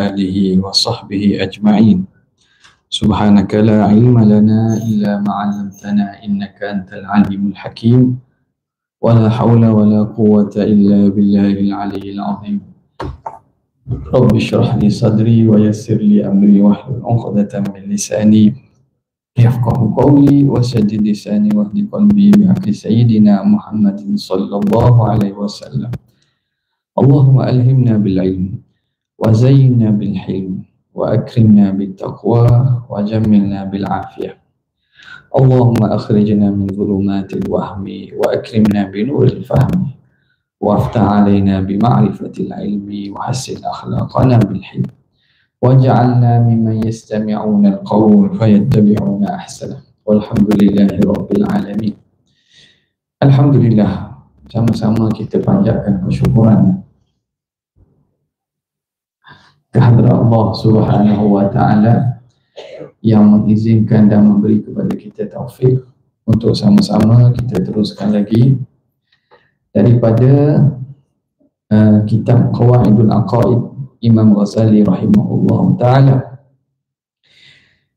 آله وصحبه أجمعين. سبحانك لا علم لنا إلا ما علمتنا إنك أنت العليم الحكيم ولا حول ولا قوة إلا بالله العلي العظيم. رب اشرح لي صدري ويسر لي أمري واحلل عقدة من لساني يفقه قولي وسدد لساني واهد قلبي بحق سيدنا محمد صلى الله عليه وسلم. اللهم ألهمنا بالعلم وزينا بالحلم وأكرمنا بالتقوى وجملنا بالعافية. اللهم أخرجنا من ظلمات الوهم وأكرمنا بنور الفهم وافتح علينا بمعرفة العلم وحسن أخلاقنا بالحلم واجعلنا ممن يستمعون القول فيتبعون أحسنه والحمد لله رب العالمين. Alhamdulillah, sama-sama kita panjatkan kesyukuran kehadrat Allah Subhanahu wa Ta'ala yang mengizinkan dan memberi kepada kita taufik untuk sama-sama kita teruskan lagi daripada kitab Qawaidul Aqaid Imam Ghazali rahimahullah ta'ala.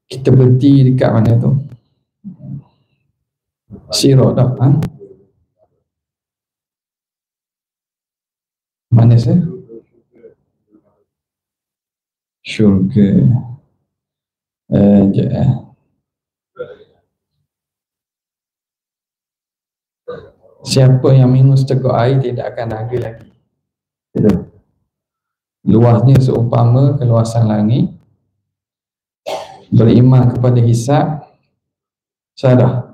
Kita berhenti dekat mana tu? Sirah tak? Ha? Mana saya? Syurga. Siapa yang minum seteguk air tidak akan dahaga lagi. Betul. Luasnya seumpama keluasan langit. Beriman kepada hisab. Sadah.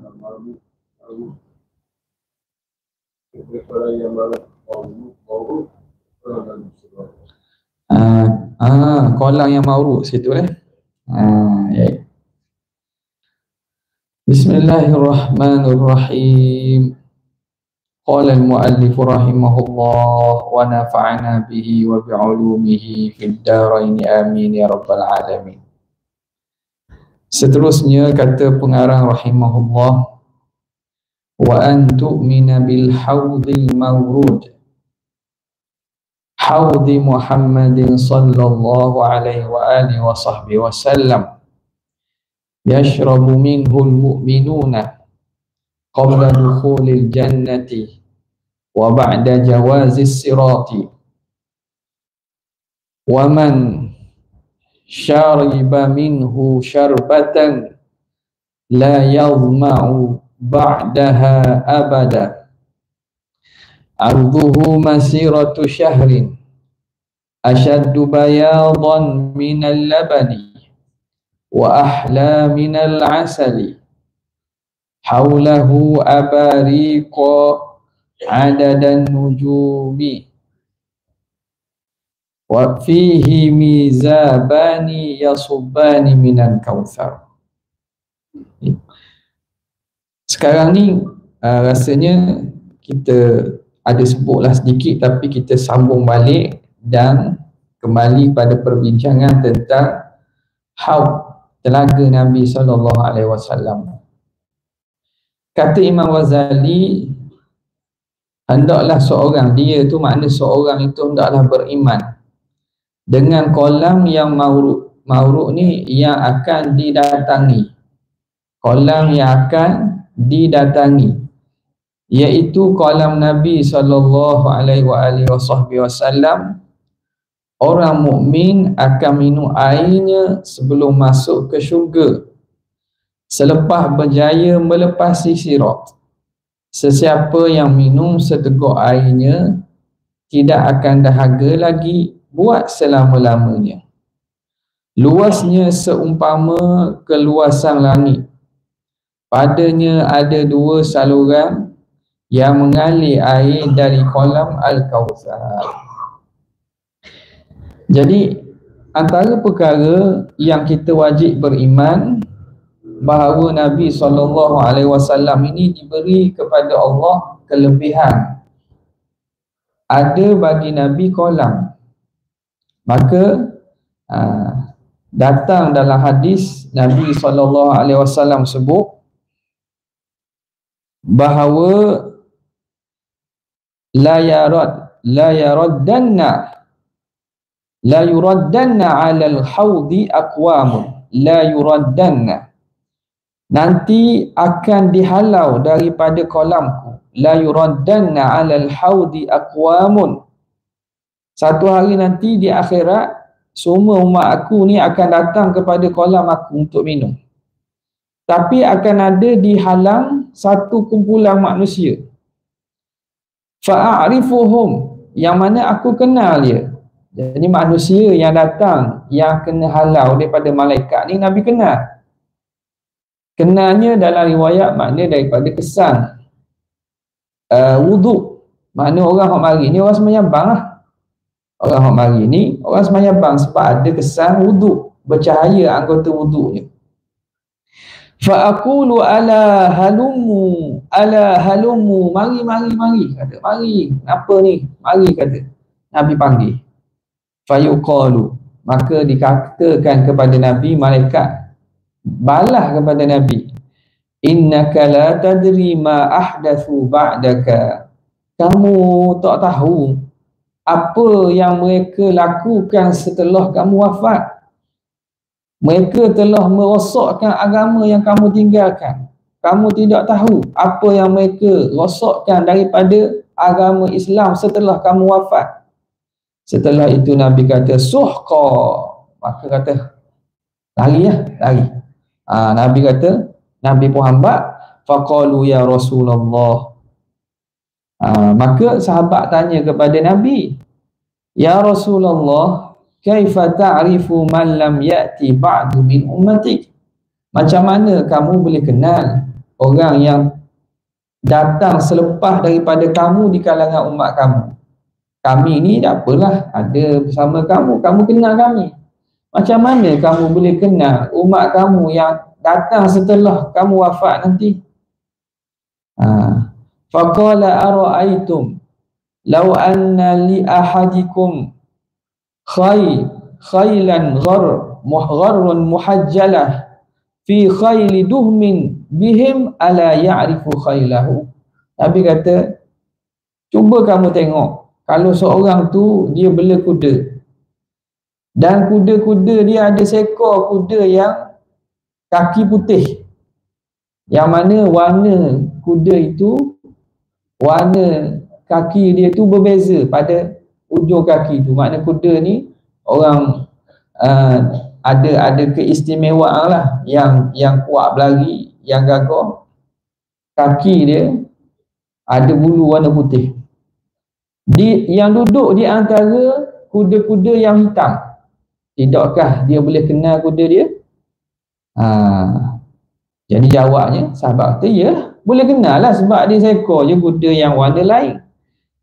Kolam yang mauruk situ ya. Bismillahirrahmanirrahim. Qala al-muallif rahimahullah wa nafa'ana bihi wa bi'ulumihi fid dharain amin ya rabbal alamin. Seterusnya kata pengarang rahimahullah, wa an tu'mina bil hawdil mawrud hawdi Muhammadin sallallahu alaihi wa alihi wa sahbihi wa sallam yashrabu minhu al-mu'minuna qabla dukhulil jannati wa ba'da jawazis sirati wa man syariba minhu syarbatan la yadhma'u ba'daha abada arduhu masiratu syahrin ashaddu bayadan minal labani wa ahla minal asali haulahu abariqa adadan nujumi wa fihi mizabani yasubbani minan kautsar. Sekarang ni rasanya kita ada sebutlah sedikit, tapi kita sambung balik dan kembali pada perbincangan tentang haud telaga Nabi SAW. Kata Imam Ghazali, hendaklah seorang, dia tu makna seorang itu hendaklah beriman dengan kolam yang mauruk. Mauruk ni yang akan didatangi, kolam yang akan didatangi, iaitu kolam Nabi SAW. Orang mukmin akan minum airnya sebelum masuk ke syurga selepas berjaya melepasi sirat. Sesiapa yang minum seteguk airnya tidak akan dahaga lagi buat selama-lamanya. Luasnya seumpama keluasan langit. Padanya ada dua saluran yang mengalir air dari kolam Al-Kautsar. Jadi antara perkara yang kita wajib beriman bahawa Nabi SAW ini diberi kepada Allah kelebihan. Ada bagi Nabi kolam. Maka datang dalam hadis Nabi SAW sebut bahawa la yaraddanna la yuraddanna 'alal haudi aqwamun, la yuraddanna, nanti akan dihalau daripada kolamku, la yuraddanna 'alal haudi aqwamun, satu hari nanti di akhirat semua umat aku ni akan datang kepada kolam aku untuk minum, tapi akan ada dihalang satu kumpulan manusia, fa'arifuhum, yang mana aku kenal dia. Jadi manusia yang datang yang kena halau daripada malaikat ni Nabi kenal. Kenalnya dalam riwayat makna daripada kesan wuduk. Makna orang yang mari ni orang sembahyang bang lah. Orang yang mari ni orang sembahyang bang sebab ada kesan wuduk, bercahaya anggota wuduknya. Fa'aqulu ala halumu, mari kata, mari, apa ni, mari kata, Nabi panggil. Fayuqalu, maka dikatakan kepada Nabi, malaikat balah kepada Nabi, innaka la tadri ma ahdathu ba'daka, kamu tak tahu apa yang mereka lakukan setelah kamu wafat. Mereka telah merosakkan agama yang kamu tinggalkan. Kamu tidak tahu apa yang mereka rosakkan daripada agama Islam setelah kamu wafat. Setelah itu Nabi kata suhqa, maka kata lari lah, lari. Nabi kata, Nabi pun hambat, faqalu ya Rasulullah. Maka sahabat tanya kepada Nabi, ya Rasulullah, kaifa ta'rifu man lam ya'ti ba'du min ummatik, macam mana kamu boleh kenal orang yang datang selepas daripada kamu di kalangan umat kamu? Kami ni tak apalah ada bersama kamu, kamu kenal kami. Macam mana kamu boleh kenal umat kamu yang datang setelah kamu wafat nanti? Faqala ara'aytum law anna li ahadikum khaylan gharrun muhajjalah fi khayli duhmin bihim ala ya'rifu khaylahu. Nabi kata, cuba kamu tengok, kalau seorang tu dia bela kuda, dan kuda-kuda dia ada seekor kuda yang kaki putih, yang mana warna kuda itu, warna kaki dia tu berbeza pada ujung kaki tu. Makna kuda ni orang ada keistimewaan lah, yang kuat berlari, yang gagah, kaki dia ada bulu warna putih. Yang duduk di antara kuda-kuda yang hitam, tidakkah dia boleh kenal kuda dia? Jadi jawabnya, sahabat kata, ya boleh kenal lah, sebab dia seekor je kuda yang warna lain.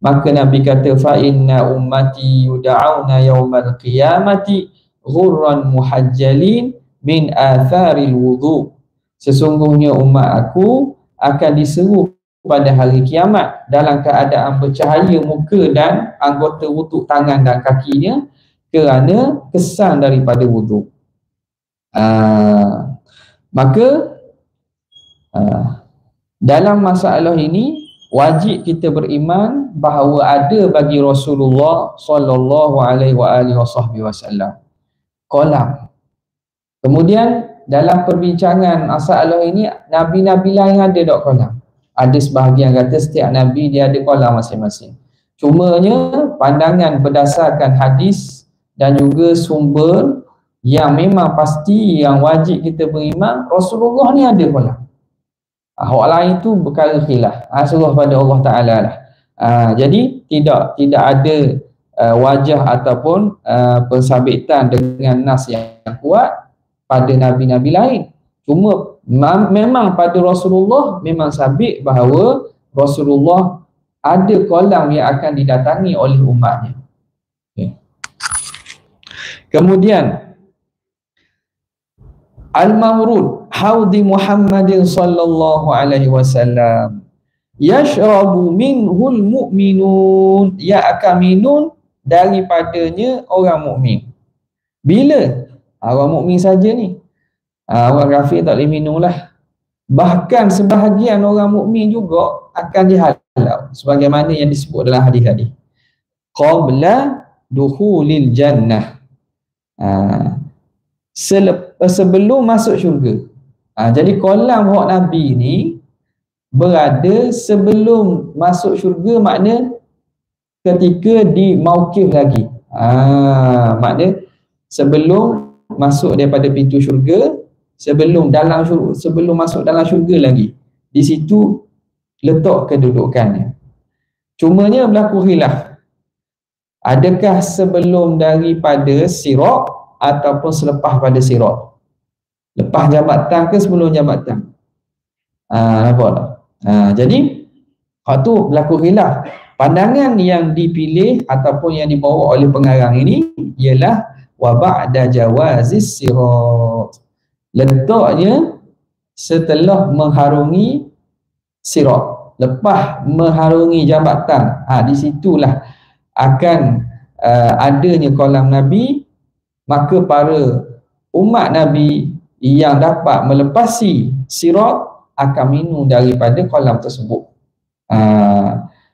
Maka Nabi kata, fa inna ummati yud'auna yaumal qiyamati ghurran muhajjalin min atharil wudu. Sesungguhnya umat aku akan diseru pada hari kiamat dalam keadaan bercahaya muka dan anggota wuduk tangan dan kakinya kerana kesan daripada wuduk. Maka dalam masalah ini wajib kita beriman bahawa ada bagi Rasulullah sallallahu alaihi wasallam kolam. Kemudian dalam perbincangan masalah ini, nabi-nabi lain ada tak kolam? Ada sebahagian kata setiap nabi dia ada kolam masing-masing. Cumanya pandangan berdasarkan hadis dan juga sumber yang memang pasti, yang wajib kita beriman, Rasulullah ni ada kolam. Hak lain itu perkara khilaf, serah pada Allah Ta'ala lah. Jadi tidak ada wajah ataupun pensabitan dengan nas yang kuat pada nabi-nabi lain. Cuma memang pada Rasulullah memang sabit bahawa Rasulullah ada kolam yang akan didatangi oleh umatnya. Okay. Kemudian al-mawrud haudi Muhammadin sallallahu alaihi wasallam yashrabu minhul mu'minun, ia akan minum daripadanya orang mukmin. Bila? Orang mukmin saja ni. Orang kafir tak boleh minum lah. Bahkan sebahagian orang mukmin juga akan dihalau sebagaimana yang disebut dalam hadis-hadis. Qabla dukhulil jannah. Sebelum masuk syurga. Jadi kolam hak Nabi ni berada sebelum masuk syurga, makna ketika di mauqif lagi. Makna sebelum masuk daripada pintu syurga, sebelum masuk dalam syurga lagi. Di situ letak kedudukannya. Cumanya berlaku khilaf. Adakah sebelum daripada sirat ataupun selepas pada sirat? Lepas jabatan ke sebelum jabatan? Nampak tak? Jadi hak tu berlaku khilaf. Pandangan yang dipilih ataupun yang dibawa oleh pengarang ini ialah wa ba'da jawazis sirat. Letaknya setelah mengharungi sirat, lepas mengharungi jabatan. Di situlah akan adanya kolam Nabi. Maka para umat Nabi yang dapat melepasi sirat akan minum daripada kolam tersebut.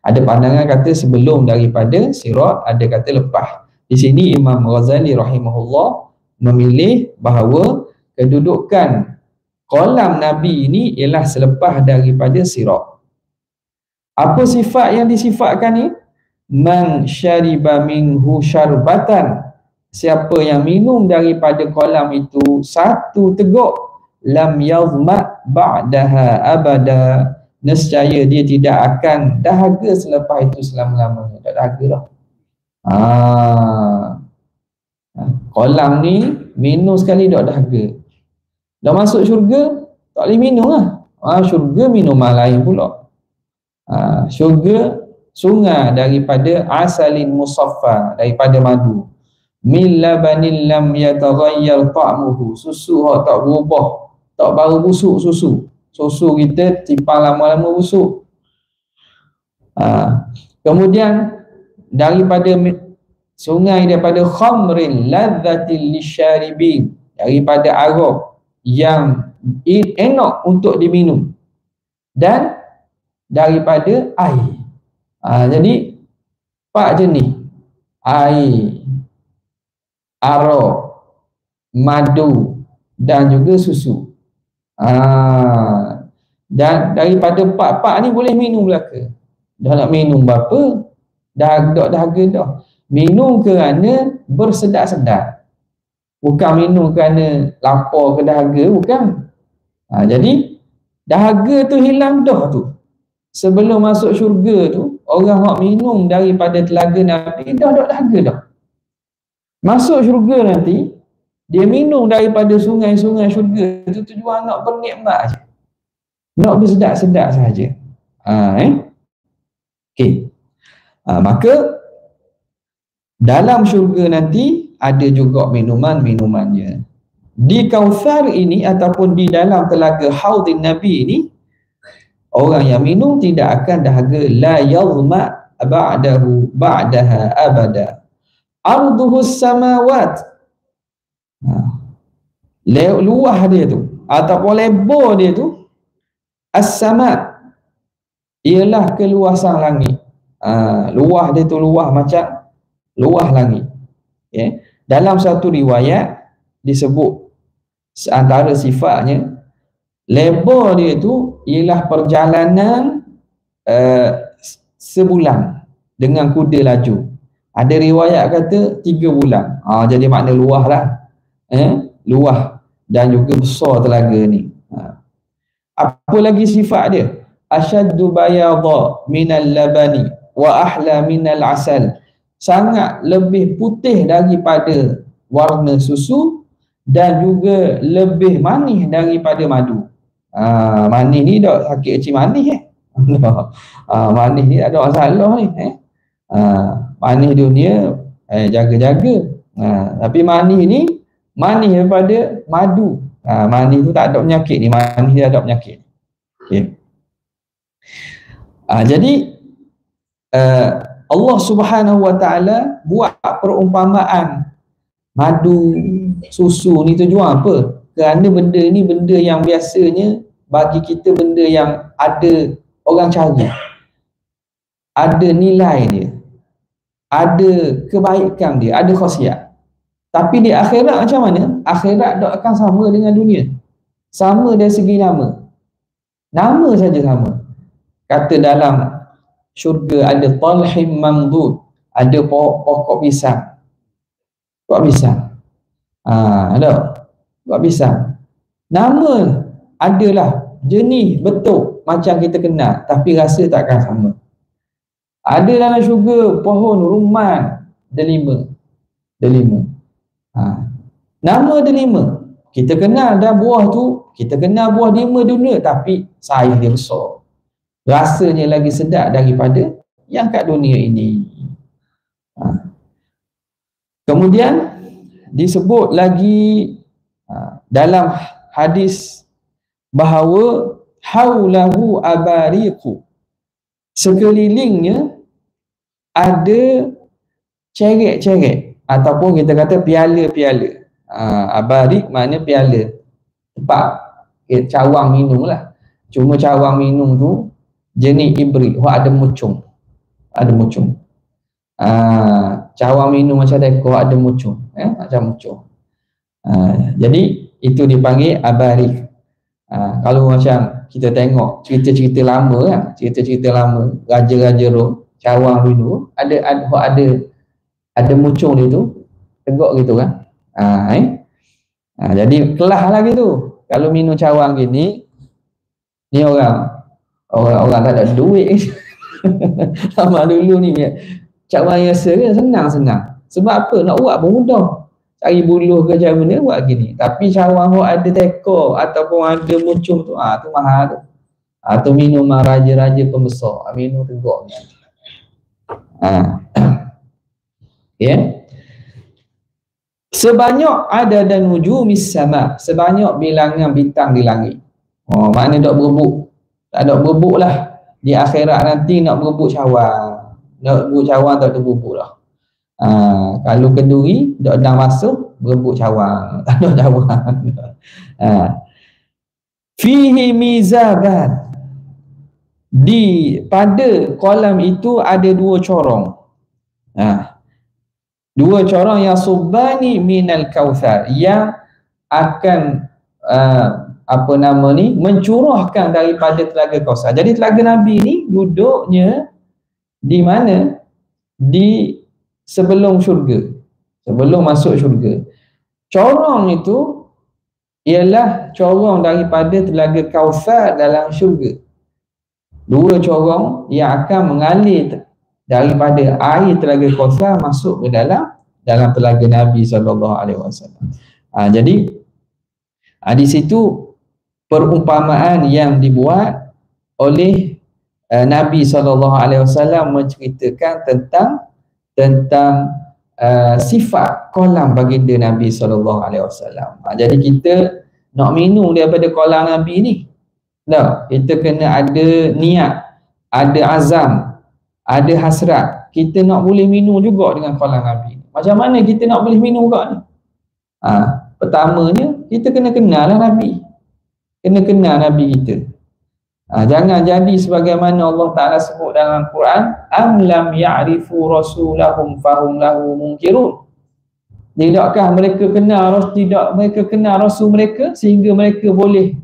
Ada pandangan kata sebelum daripada sirat, ada kata lepas. Di sini Imam Ghazali rahimahullah memilih bahawa kedudukan kolam Nabi ini ialah selepas daripada sirat. Apa sifat yang disifatkan ni? Man syariba minhu syarbatan. Siapa yang minum daripada kolam itu satu teguk, lam yazma ba'daha abada. Nescaya dia tidak akan dahaga selepas itu selama-lamanya. Tak dahaga lah. Kolam ni minum sekali tak dahaga. Dah masuk syurga tak boleh minum lah. Syurga minuman lain pula. Syurga sungai daripada asalin musaffa, daripada madu. Min labanin lam yataghayyar ta'muhu. Susu tak berubah, tak baru busuk susu. Susu kita tipang lama-lama busuk. Kemudian daripada sungai, daripada khamrin ladzatil lisyaribin, daripada arak yang enak untuk diminum, dan daripada air. Jadi 4 jenis: air, arak, madu dan juga susu. Dan daripada 4 ni boleh minum belaka. Dah nak minum berapa? Dah dahaga dah. Minum kerana bersedap-sedap. Bukan minum kerana lapar ke dahaga, bukan. Jadi dahaga tu hilang dah tu. Sebelum masuk syurga tu, orang yang minum daripada telaga Nabi dah dahaga dah. Masuk syurga nanti, dia minum daripada sungai-sungai syurga itu tujuan nak bernikmat saja. Nak bersedap-sedap saja. Okey. Maka dalam syurga nanti ada juga minuman-minumannya. Di Kautsar ini ataupun di dalam telaga Haudin Nabi ini, orang yang minum tidak akan dahaga. La yazma ba'daha abada. Arduhus samawat. Luah dia tu ataupun lebar dia tu, as-sama, ialah keluasan langit. Luah dia tu luah macam luah langit. Dalam satu riwayat disebut antara sifatnya, lebar dia tu ialah perjalanan sebulan dengan kuda laju. Ada riwayat kata 3 bulan. Jadi makna luah lah. Luah dan juga besar telaga ni. Apa lagi sifat dia? Asyaddu bayadha minal labani wa ahla minal asal. Sangat lebih putih daripada warna susu dan juga lebih manis daripada madu. Manis ni tak sakit kecil manis manis ni tak ada masalah ni. Manis dunia jaga-jaga. Tapi manis ni manis daripada madu. Manis tu tak ada penyakit ni. Manis dia ada penyakit. Okay. Jadi Allah Subhanahu Wa Taala buat perumpamaan madu, susu ni tujuan apa? Kerana benda ni benda yang biasanya bagi kita benda yang ada orang cari, ada nilai dia. ada kebaikan dia, ada khasiat. Tapi di akhirat macam mana? Akhirat tak akan sama dengan dunia. Sama dari segi nama. Nama saja sama. Kata dalam syurga ada talhim mamdud, ada pokok pisang. Pokok pisang. Ada. Pokok pisang. Nama adalah jenis bentuk macam kita kenal, tapi rasa takkan sama. Ada dalam syurga pohon rumman delima. Nama delima. Kita kenal dah buah tu, kita kenal buah delima dunia, tapi saiz dia besar. Rasanya lagi sedap daripada yang kat dunia ini. Kemudian disebut lagi dalam hadis bahawa haulahu abariqu, sekelilingnya ada ceret-ceret ataupun kita kata piala-piala. Abarik makna piala, tempat cawang minum lah. Cuma cawang minum tu jenis ibrik, ada mucung. Cawang minum macam dekor ada mucung, macam mucung. Jadi itu dipanggil abarik. Kalau macam kita tengok cerita-cerita lama kan, cerita-cerita lama raja-raja Rom, cawang dulu ada mucung dia tu tegak gitu kan. Jadi kelah lah gitu. Kalau minum cawang gini, ni orang tak ada duit. Sama dulu ni cawang biasa kan senang. Sebab apa? Nak buat pun mudah. Cari buluh ke macam mana buat gini. Tapi cawang ada tekor ataupun ada mucung tu, tu mahal tu. Tu minuman raja-raja pembesar. Minum tegak ni. Ya. Sebanyak ada dan nujumis sama, sebanyak bilangan bintang di langit. Makna tak berebut. Tak ada berebut lah. Di akhirat nanti nak berebut cawang. Nak berebut cawang tak ada berebut lah. Kalau kenduri tak ada masuk berebut cawang. Tak ada cawang. Fihi mizaban. Pada kolam itu ada dua corong. Dua corong yang subani minal kautsar, yang akan mencurahkan daripada telaga Kautsar. Jadi telaga Nabi ni duduknya di mana? Di sebelum syurga, sebelum masuk syurga. Corong itu ialah corong daripada telaga Kautsar dalam syurga. Dua corong yang akan mengalir daripada air telaga Kautsar masuk ke dalam telaga Nabi SAW. Jadi di situ perumpamaan yang dibuat oleh Nabi SAW menceritakan tentang sifat kolam baginda Nabi SAW. Jadi kita nak minum daripada kolam Nabi ni, kita kena ada niat, ada azam, ada hasrat. Kita nak boleh minum juga dengan kolam Nabi. Macam mana kita nak boleh minum juga ni? Pertamanya kita kena kenal lah Nabi. Kena kenal Nabi kita. Jangan jadi sebagaimana Allah Ta'ala sebut dalam Quran, am lam ya'rifu rasulahum fahum lahu munkirun. Tidakkah mereka kenal rasul mereka sehingga mereka boleh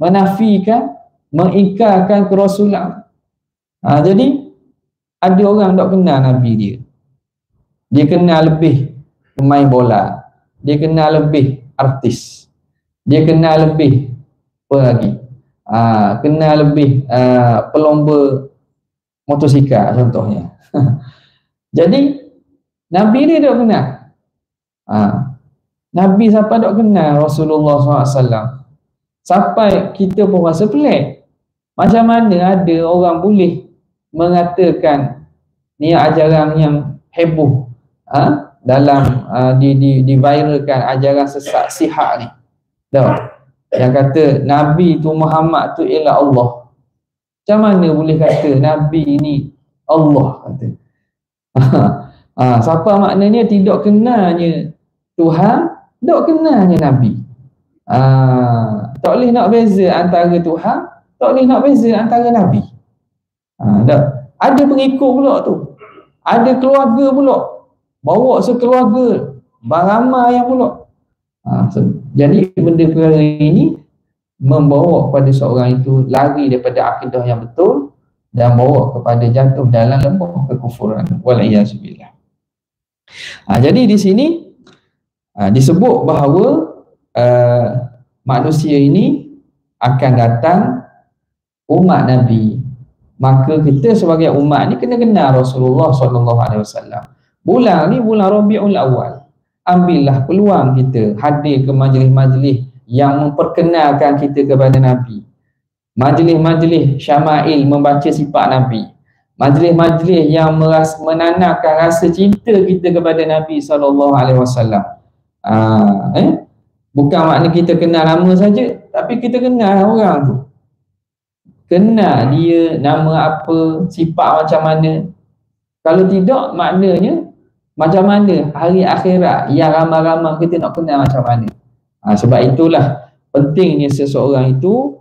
menafikan, mengingkarkan kerasulan. Jadi ada orang tak kenal Nabi dia. Dia kenal lebih pemain bola. Dia kenal lebih artis. Dia kenal lebih apa lagi? Kenal lebih pelomba motosikal contohnya. Jadi Nabi dia tak kenal. Nabi siapa tak kenal Rasulullah SAW. Sampai kita pun rasa pelik. Macam mana ada orang boleh mengatakan ni ajaran yang heboh dalam diviralkan ajaran sesat sihak ni. Yang kata Nabi tu Muhammad tu ialah Allah. Macam mana boleh kata Nabi ni Allah kata? Siapa maknanya tidak kenalnya Tuhan, tak kenalnya Nabi. Tak boleh nak beza antara Tuhan, tak boleh nak beza antara Nabi. Ada pengikut pula tu. Ada keluarga pula, bawa sekeluarga, beramai yang pula. Jadi benda perkara ini membawa kepada seorang itu lari daripada akidah yang betul dan bawa kepada jatuh dalam lembah kekufuran. Wal'iyazubillah. Jadi di sini disebut bahawa manusia ini akan datang umat Nabi. Maka kita sebagai umat ni kena kenal Rasulullah SAW. Bulan ni bulan Rabiul Awal. Ambillah peluang kita hadir ke majlis-majlis yang memperkenalkan kita kepada Nabi. Majlis-majlis syama'il membaca sifat Nabi. Majlis-majlis yang menanamkan rasa cinta kita kepada Nabi SAW. Bukan makna kita kenal nama saja, tapi kita kenal orang tu. Kenal dia, nama apa, sifat macam mana. Kalau tidak, maknanya macam mana hari akhirat yang ramai-ramai kita nak kenal macam mana. Sebab itulah pentingnya seseorang itu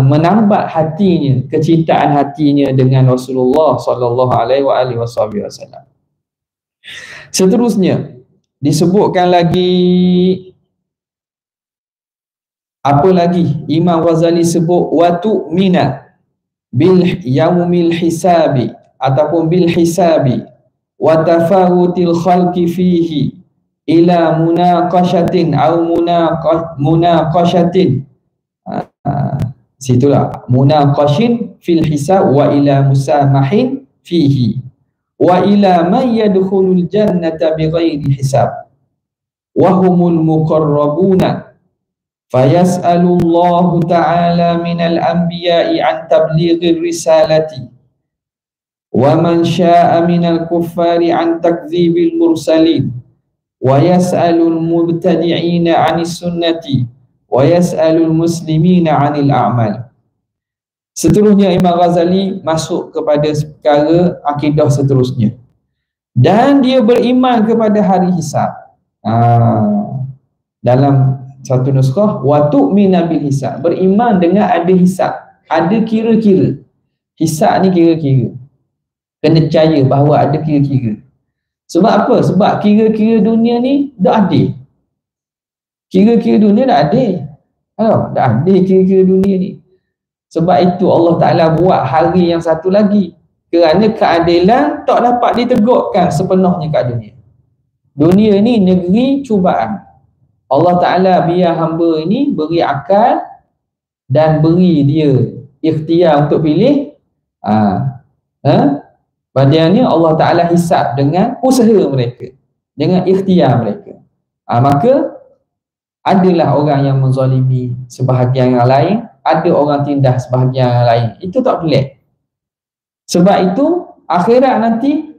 menambat hatinya, kecintaan hatinya dengan Rasulullah SAW. Seterusnya disebutkan lagi, apa lagi? Imam Ghazali sebut wa tu'mina bil yaumil hisabi ataupun bil hisabi wa tafawutil khalqi fihi ila munaqashatin au munaqashatin. Situlah munaqashin fil hisab wa ila musamahin fihi wa ila man yadkhulul jannata bighairi hisab wa humul muqarrabuna fayas'alullahu ta'ala minal anbiya'i an tablighir risalati wa man syaa minal kuffari an takdzibil mursalin wa yas'alul mubtadi'ina 'anis sunnati wa yas'alul muslimina 'anil a'mal. Seterusnya Imam Ghazali masuk kepada perkara akidah seterusnya. Dan dia beriman kepada hari hisab. Dalam satu nuskah wa tu'mina bil hisab, beriman dengan ada hisab, ada kira-kira. Hisab ni kira-kira. Kena percaya bahawa ada kira-kira. Sebab apa? Sebab kira-kira dunia ni dah adil. Kira-kira dunia dah adil. Dah adil kira-kira dunia ni. Sebab itu Allah Ta'ala buat hari yang satu lagi. Kerana keadilan tak dapat ditegakkan sepenuhnya kat dunia. Dunia ni negeri cubaan. Allah Ta'ala biar hamba ini beri akal dan beri dia ikhtiar untuk pilih. Padahal Allah Ta'ala hisab dengan usaha mereka, dengan ikhtiar mereka. Maka adalah orang yang menzalimi sebahagian yang lain, ada orang tindas sebahagian yang lain. Itu tak pelik. Sebab itu akhirat nanti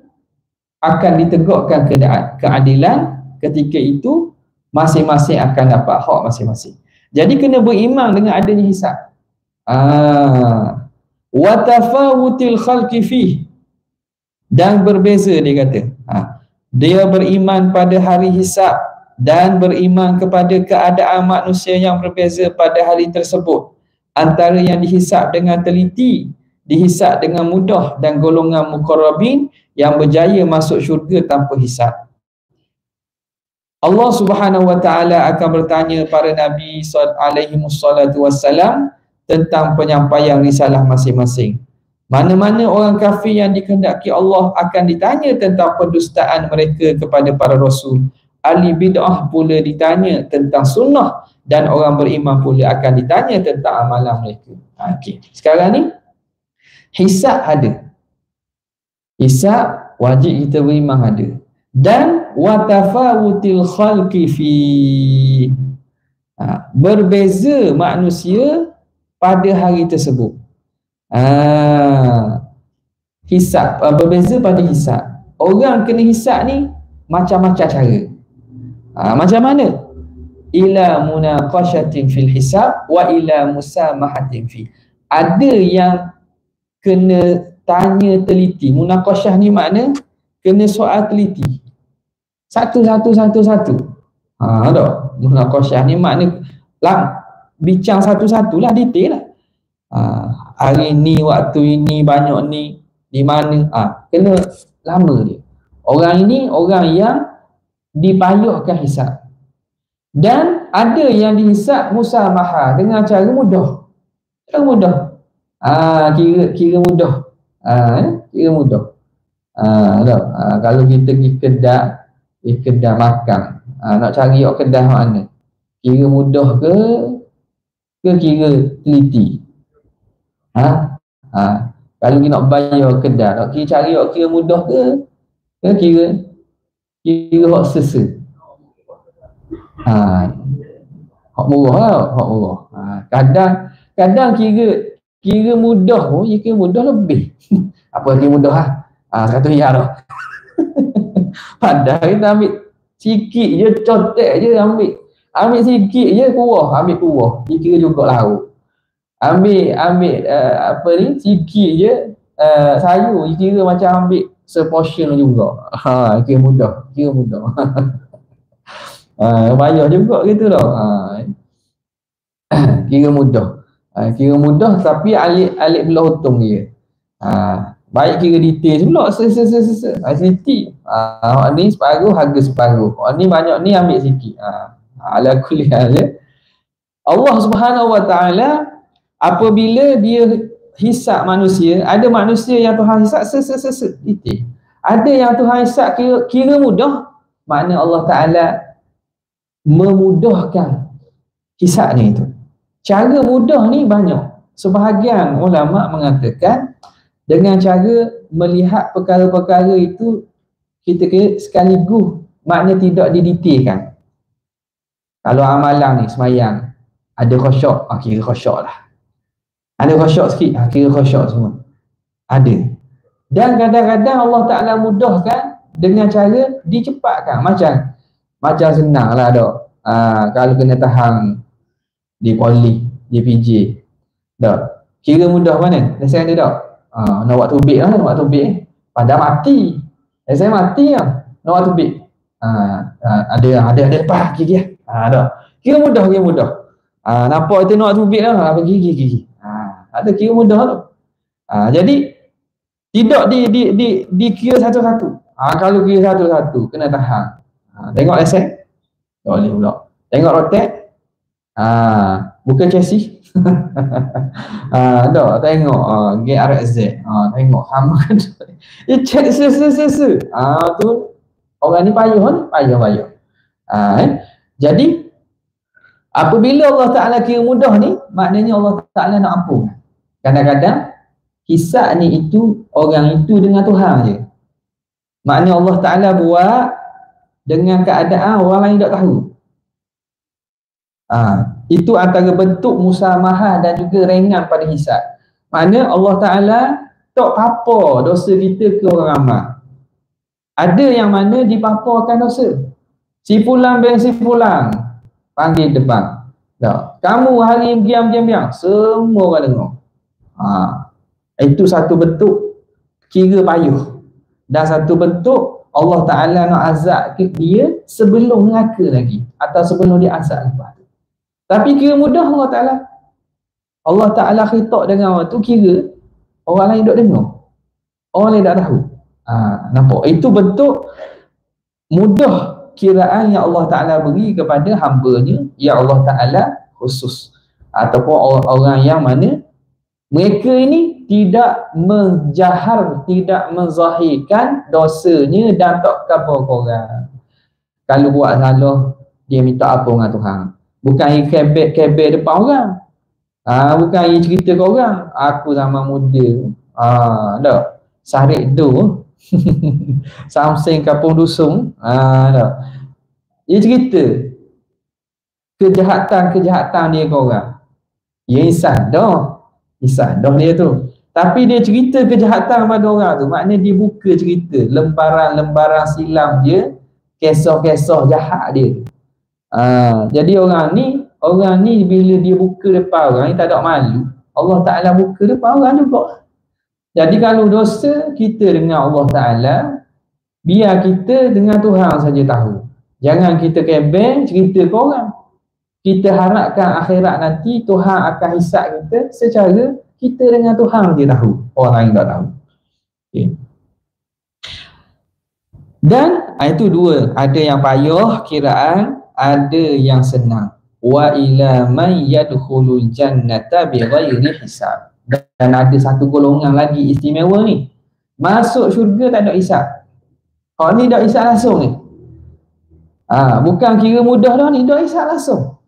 akan ditegakkan keadilan. Ketika itu masing-masing akan dapat hak masing-masing. Jadi kena beriman dengan adanya hisab. Wa tafawutil khalqi fih, dan berbeza dia kata. Dia beriman pada hari hisab dan beriman kepada keadaan manusia yang berbeza pada hari tersebut. Antara yang dihisab dengan teliti, dihisab dengan mudah, dan golongan muqarrabin yang berjaya masuk syurga tanpa hisab. Allah Subhanahu wa Ta'ala akan bertanya para Nabi alaihi wassalatu wassalam tentang penyampaian risalah masing-masing. Mana-mana orang kafir yang dikehendaki Allah akan ditanya tentang pendustaan mereka kepada para rasul. Ahli bid'ah pula ditanya tentang sunnah, dan orang beriman pula akan ditanya tentang amalan mereka. Okey. Sekarang ni hisab ada. Hisab wajib kita beriman ada. Dan watafawutil khalqi fi, berbeza manusia pada hari tersebut. Hisab berbeza pada hisab. Orang kena hisab ni macam-macam cara. Macam mana? Ila munaqashatin fil hisab wa ila musamahatin fi. Ada yang kena tanya teliti. Munaqashah ni makna kena soal teliti. Satu. Tak? Munaqashah ni makna bincang satu-satulah, detail lah. Hari ni, waktu ini, banyak ni, di mana, kena lama dia. Orang ini orang yang dipayuhkan hisab. Dan ada yang dihisab musamaha dengan cara mudah. Cara mudah. Kira mudah. Kira mudah. Kalau kita pergi kedai makan, nak cari kedai mana? Kira mudah ke kira teliti? Kalau kita nak bayar kedai, nak kira mudah ke kira hak sesa? Hak murah lah, hak murah. Kadang kira mudah pun, kira mudah lebih. Apa kira mudah RM100 dah. Padahal kita ambil sikit je, cotek je ambil sikit je kurang, ambil kurang. Dia kira juga lauk. Ambil sikit je sayur, dia kira macam ambil seportion juga. Kira mudah. Bayar juga gitu tau. Kira mudah tapi alik belah hutang dia. Baik kira detail pula seliti. Ni separuh, harga separuh. Ni banyak ni ambil sikit. Ala kulli hal. Allah Subhanahu wa taala apabila dia hisab manusia, ada manusia yang Tuhan hisab detail. Ada yang Tuhan hisab kira mudah, makna Allah Taala memudahkan hisabnya itu. Cara mudah ni banyak. Sebahagian ulama mengatakan dengan cara melihat perkara-perkara itu kita kira sekaligus, makna tidak didetailkan. Kalau amalan ni semayang ada khusyuk, kira khusyuk lah. Ada khusyuk sikit, kira khusyuk semua. Ada. Dan kadang-kadang Allah Ta'ala mudahkan dengan cara dicepatkan. Macam senang lah dok. Kalau kena tahan di poli, di PJ, dok. Kira mudah mana? Lesson dia dok. Nak buat tubik lah, nak buat tubik. Padahal mati. Lesson mati lah. Nak buat tubik. Ada lepas gigi. Dok. Kira mudah. Nampak itu nak buat tubik lah. Gigi. Ada kira mudah tu. Jadi tidak dikira satu-satu. Kalau kira satu-satu kena tahan. Tengok lesson. Tak boleh pula. Tengok rotek. Bukan chassis. Tengok GRZ. Tengok sama kan. Dia check se. Tu orang ni payah. Jadi apabila Allah Ta'ala kira mudah ni, maknanya Allah Ta'ala nak ampun. Kadang-kadang hisab ni itu orang itu dengan Tuhan je. Maknanya Allah Ta'ala buat dengan keadaan orang lain tak tahu. Itu antara bentuk musamahah dan juga ringan pada hisab. Maknanya Allah Ta'ala tak apa dosa kita ke orang ramai. Ada yang mana dipaparkan dosa. Si fulan bin si fulan panggil depan. Kamu hari diam. Semua orang dengar. Itu satu bentuk kira payuh. Dan satu bentuk Allah Ta'ala nak azab dia sebelum neraka lagi. Atau sebelum dia azab lepas. Tapi kira mudah Allah Ta'ala khitab dengan orang tu, kira orang lain tak dengar. Orang lain tak tahu. Nampak? Itu bentuk mudah kiraan yang Allah Ta'ala beri kepada hamba-Nya yang Allah Ta'ala khusus. Ataupun orang yang mana mereka ini tidak menjahar, tidak menzahirkan dosanya dan tak khabar korang. Kalau buat salah, dia minta apa dengan Tuhan. Bukan kebek depan orang. Bukan dia cerita ke orang. Aku sama muda. Dah. Sarik tu. Samseng kapung dusung. Dah. Dia cerita kejahatan dia ke orang. Dia insan dah. Insan dah dia tu. Tapi dia cerita kejahatan pada orang tu. Maknanya dia buka cerita. Lembaran-lembaran silam dia. Kisah-kisah jahat dia. Jadi orang ni bila dia buka depan orang ni tak ada malu. Allah Ta'ala buka depan orang juga. Jadi kalau dosa kita dengan Allah Ta'ala, biar kita dengan Tuhan saja tahu. Jangan kita kebel cerita ke orang. Kita harapkan akhirat nanti Tuhan akan hisab kita secara kita dengan Tuhan dia tahu. Orang lain tak tahu. Dan itu dua, ada yang payah kiraan, ada yang senang. Wa ila man yadkhulul jannata bighairi hisab. Dan ada satu golongan lagi istimewa ni, masuk syurga tak ada hisab. Kalau ni dak hisab langsung ni. Bukan kira mudah dah ni, dak hisab langsung.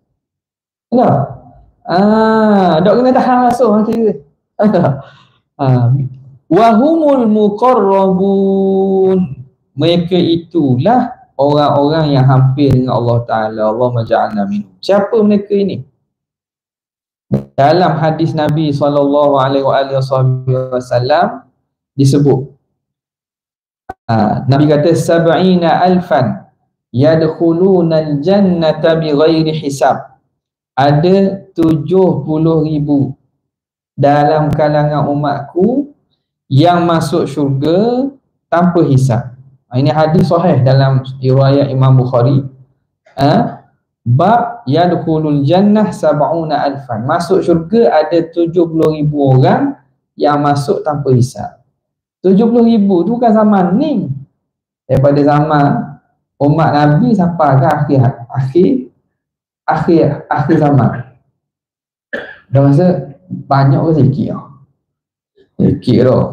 Dak kena tahan langsung kira. Wa humul muqarrabun. Mereka itulah orang-orang yang hampir dengan Allah Ta'ala. Allahumma ja'alna minhum. Siapa mereka ini? Dalam hadis Nabi SAW disebut, Nabi kata, sab'ina alfan yadkhulunal jannata bighairi hisab. Ada 70,000 dalam kalangan umatku yang masuk syurga tanpa hisab. Ini hadis sahih dalam riwayat Imam Bukhari. Bab yadkhulul jannah sab'una alfan. Masuk syurga ada 70,000 orang yang masuk tanpa hisab. 70,000 tu bukan zaman ni. Daripada zaman umat Nabi sampai ke akhir zaman. Dah rasa banyak ke sikit lah. Sikit dah.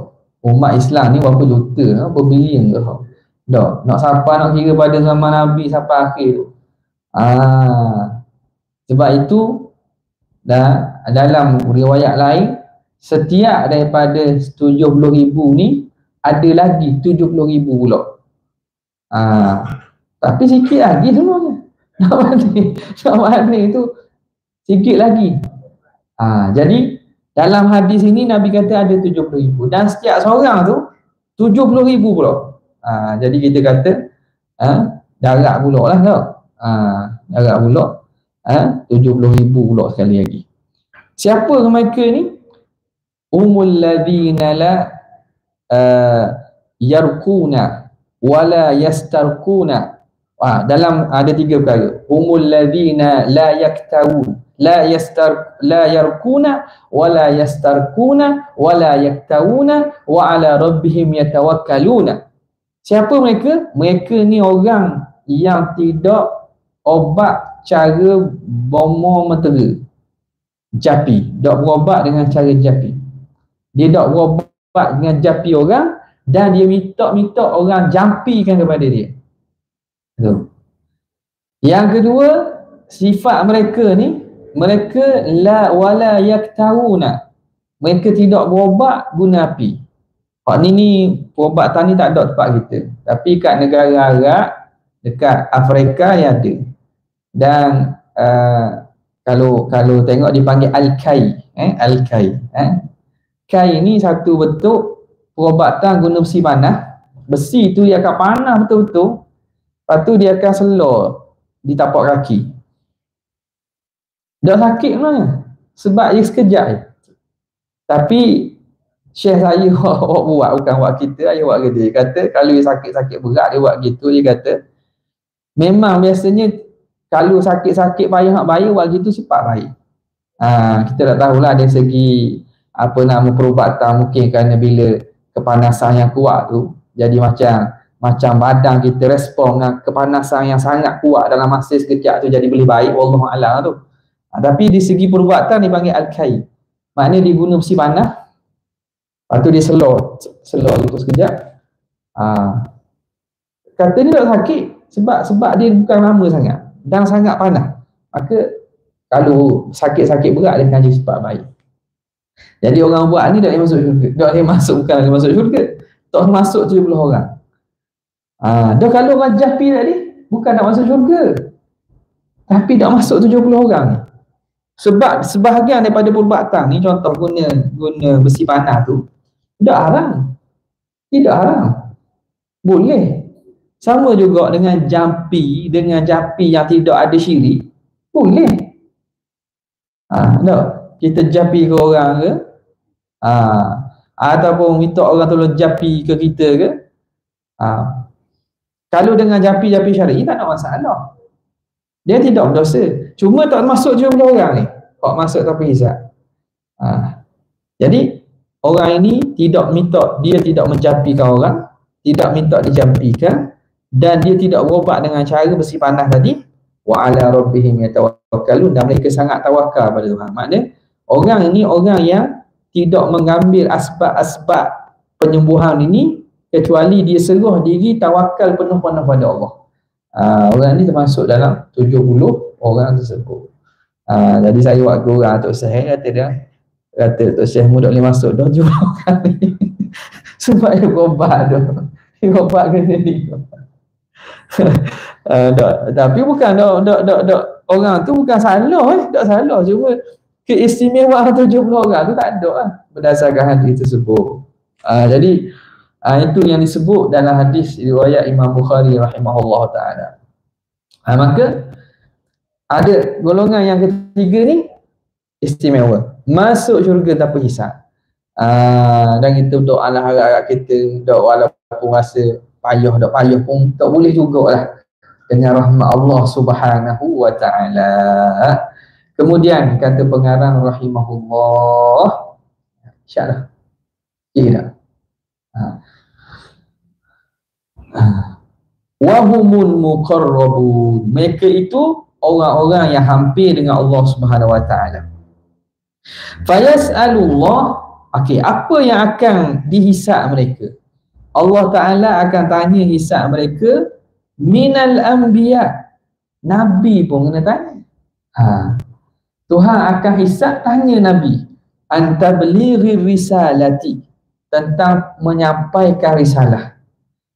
Umat Islam ni berapa juta, berapa bilion ke dah. Nak sampai nak kira pada zaman Nabi sampai akhir tu. Sebab itu dalam riwayat lain, setiap daripada 70,000 ni ada lagi 70,000 pula. Tapi sikit lagi sebenarnya. Nak mana tu sikit lagi. Jadi dalam hadis ini Nabi kata ada 70,000 dan setiap seorang tu 70,000 pula. Jadi kita kata darat pula lah tau. Darat pula 70,000 pula sekali lagi. Siapa mereka ni? Umul ladhina la yarkuna wala yastarkuna. Dalam ada tiga perkara. Umul ladhina la yaktawun la yarkuna wala yastarkuna wala yaktawuna wa ala rabbihim yatawakkaluna. Siapa mereka? Mereka ni orang yang tidak obat cara bomo mentera, japi. Tak berobat dengan cara japi. Dia tak berobat dengan japi orang dan dia minta orang jampikan kepada dia. Yang kedua, sifat mereka ni, mereka la wala yaktawuna. Mereka tidak berobat guna api. Ni perubatan ni tak ada tempat kita. Tapi kat negara Arab, dekat Afrika yang ada. Dan kalau tengok dipanggil Al-Kai. Al-Kai. Kai ni satu bentuk perubatan guna besi panas. Besi tu dia akan panas betul-betul. Lepas tu dia akan selor di tapak kaki. Dah sakit mana? Sebab dia sekejap je. Tapi Syekh saya buat, bukan buat kita, dia buat gitu. Dia kata kalau dia sakit-sakit berat dia buat gitu. Dia kata memang biasanya kalau sakit-sakit payah nak bayar buat gitu cepat baik. Kita dah tahulah dari segi perubatan, mungkin kerana bila kepanasan yang kuat tu jadi macam badan kita respon dengan kepanasan yang sangat kuat dalam masa sekejap tu, jadi boleh baik, wallahu a'lam tu. Tapi di segi perubatan dipanggil Al-Kai. Maknanya dia guna besi panas. Lepas tu dia selor gitu sekejap. Kata ni tak sakit sebab dia bukan lama sangat dan sangat panas. Maka kalau sakit-sakit berat dia akan jadi cepat baik. Jadi orang buat ni tak boleh masuk syurga. Tak boleh masuk, bukan lagi masuk syurga. Tak masuk 70 orang. Dah kalau orang japi tadi bukan nak masuk syurga. Tapi tak masuk 70 orang ni. Sebab sebahagian daripada perubatan ni, contoh guna besi panas tu, tidak haram. Tidak haram. Boleh. Sama juga dengan japi yang tidak ada syirik. Boleh. Tak? Kita japi ke orang ke? Ataupun minta orang tolong japi ke kita ke? Kalau dengan japi syar'i tak ada masalah. Dia tidak berdosa. Cuma tak masuk 70 orang ni. Kok masuk tanpa hisab. Jadi orang ini tidak minta, dia tidak menjapikan orang, tidak minta dijampikan, dan dia tidak berubat dengan cara besi panas tadi, wa ala rabbihim yatawakkalun, dan mereka sangat tawakal pada Tuhan. Maknanya orang ini orang yang tidak mengambil asbab-asbab penyembuhan ini kecuali dia serah diri, tawakal penuh-penuh pada Allah. Orang ni termasuk dalam 70 orang tersebut. Jadi saya waktu orang Tok Syekh kata Tok Syekh mu tak boleh masuk dah jumpa orang ni. Sebab dia berobat dah. Dia berobat ke sini. Tapi bukan orang tu bukan salah, tak salah, cuma keistimewaan 70 orang tu tak ada lah berdasarkan hadis tersebut. Jadi itu yang disebut dalam hadis riwayat Imam Bukhari rahimahullah ta'ala. Maka ada golongan yang ketiga ni istimewa, masuk syurga tanpa hisab. Dan kita doa lah, harap kita doa walaupun rasa payah, tak payah pun tak boleh jugalah dengan rahmat Allah Subhanahu wa ta'ala. Kemudian kata pengarang rahimahullah, insyaAllah kira wahumul muqarrabun, mereka itu orang-orang yang hampir dengan Allah Subhanahu wa ta'ala. Fayas'alullah, okey, apa yang akan dihisab mereka? Allah Ta'ala akan tanya hisab mereka minal anbiya, Nabi pun kena tanya. Tuhan akan hisab, tanya Nabi antablighi risalati, tentang menyampaikan risalah.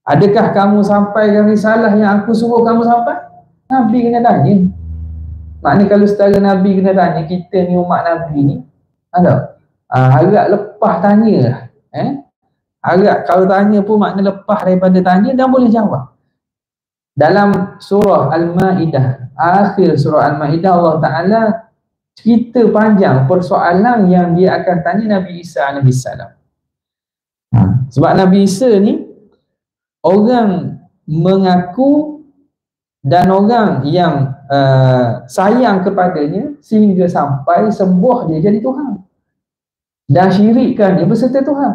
Adakah kamu sampaikan risalah yang aku suruh kamu sampai? Nabi kena tanya. Maknanya kalau setara Nabi kena tanya, kita ni umat Nabi ni harap lepas tanya lah. Harap kalau tanya pun makna lepas daripada tanya dan boleh jawab. Dalam surah Al-Ma'idah, akhir surah Al-Ma'idah, Allah Ta'ala cerita panjang persoalan yang dia akan tanya Nabi Isa AS. Sebab Nabi Isa ni orang mengaku dan orang yang sayang kepadanya sehingga sampai sembah dia jadi Tuhan dan syirikkan dia berserta Tuhan.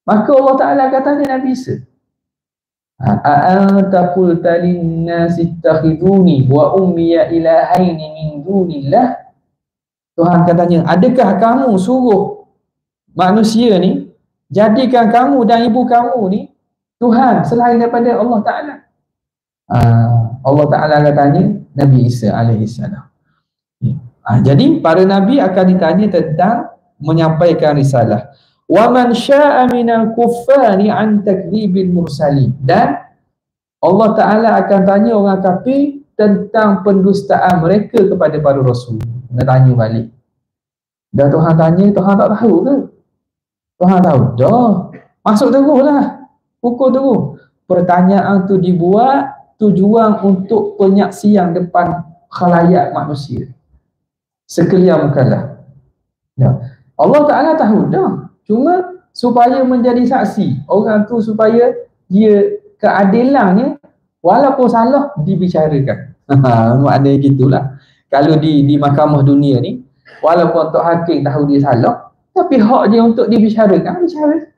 Maka Allah Ta'ala kata Nabi Isa, a'anta qulta linnasi ittakhiduni wa ummiya ilahaini min dunillah. Tuhan katanya, adakah kamu suruh manusia ni jadikan kamu dan ibu kamu ni Tuhan selain daripada Allah Ta'ala? Allah Ta'ala katanya Nabi Isa alaihissalam. Jadi para Nabi akan ditanya tentang menyampaikan risalah. Wa man syaa'a minal kuffari an takdzibil mursalin, dan Allah Ta'ala akan tanya orang kafir tentang pendustaan mereka kepada para rasul. Nak tanya balik. Dan Tuhan tanya, Tuhan tak tahu ke? Tuhan tahu. Dah. Masuk terus lah. Pukul terus. Pertanyaan tu dibuat tujuan untuk penyaksian depan khalayak manusia sekalian mukallaf. Allah Ta'ala tahu dah. Cuma supaya menjadi saksi orang tu, supaya dia keadilannya walaupun salah dibicarakan. Maknanya gitulah. Kalau di mahkamah dunia ni, walaupun Tok Hakim tahu dia salah, tapi hak dia untuk dibicarakan, bicara.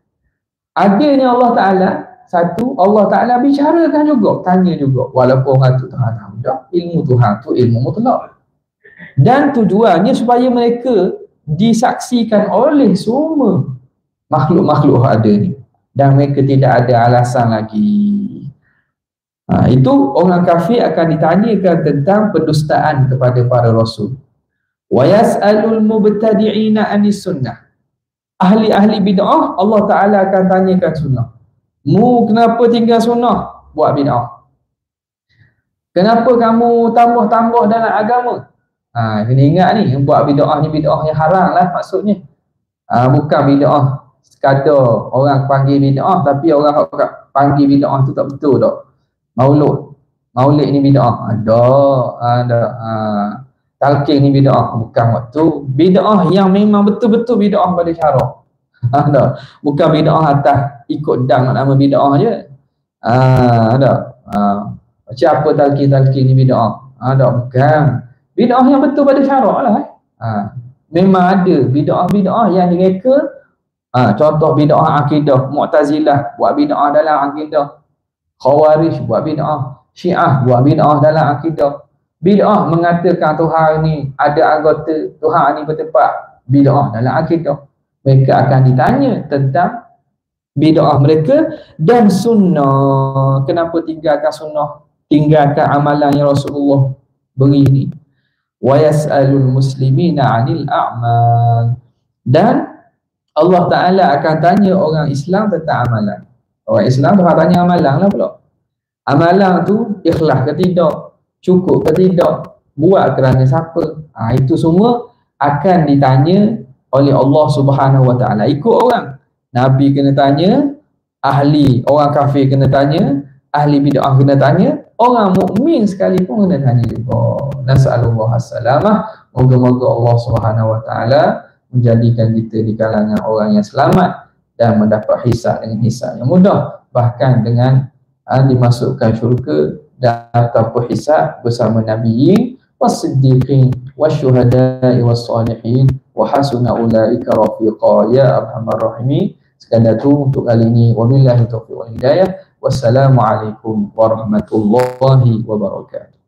Adanya Allah Ta'ala, satu, Allah Ta'ala bicarakan juga, tanya juga, walaupun orang tu Tuhan tahu dah, ilmu Tuhan tu ilmu mutlak. Dan tujuannya supaya mereka disaksikan oleh semua makhluk-makhluk ada ni, dan mereka tidak ada alasan lagi. Itu orang kafir akan ditanyakan tentang pendustaan kepada para rasul. Wa yas'alul mubtadi'ina anis sunnah, ahli-ahli bid'ah Allah Ta'ala akan tanyakan sunnah. Mu kenapa tinggal sunnah, buat bid'ah? Kenapa kamu tambah-tambah dalam agama? Kena ingat ni, buat bid'ah ni bid'ah yang haram lah maksudnya. Bukan bid'ah sekadar orang panggil bid'ah, tapi orang panggil bid'ah tu tak betul tak. Maulid ni bid'ah. Ada. Talqin ni bid'ah. Bukan waktu. Bid'ah yang memang betul-betul bid'ah pada syarak. Bukan bid'ah atas ikut dang nama bid'ah je. Macam apa talqin ni bid'ah? Bukan. Bid'ah yang betul pada syarak lah. Memang ada bid'ah yang direka. Contoh bid'ah akidah, Mu'tazilah buat bid'ah dalam akidah, Khawarij buat bid'ah, Syiah buat bid'ah dalam akidah. Bid'ah mengatakan Tuhan ni ada anggota, Tuhan ni bertempat, bid'ah dalam akidah. Mereka akan ditanya tentang bid'ah mereka dan sunnah. Kenapa tinggalkan sunnah, tinggalkan amalan yang Rasulullah beri ni? Wa yas'alul muslimina 'anil a'mal. Dan Allah Ta'ala akan tanya orang Islam tentang amalan. Orang Islam Tuhan tanya amalan lah pula. Amalan tu ikhlas ke tidak, cukup ke tidak, buat kerana siapa, itu semua akan ditanya oleh Allah Subhanahu Wa Ta'ala. Ikut orang, Nabi kena tanya, ahli orang kafir kena tanya, ahli bid'ah kena tanya, orang mukmin sekalipun kena tanya juga. Nas'alullah as-salamah. Moga-moga Allah Subhanahu Wa Ta'ala menjadikan kita di kalangan orang yang selamat dan mendapat hisab dengan hisab yang mudah, bahkan dengan dimasukkan syurga dan ataupun hisab bersama nabiyyin was-siddiqin wasyuhada'i was-salihin wa hasuna ulaika rafiqa ya arhamar rahimin. Sekadar itu untuk kali ini. Wabillahi taufiq wal hidayah. Wassalamualaikum warahmatullahi wabarakatuh.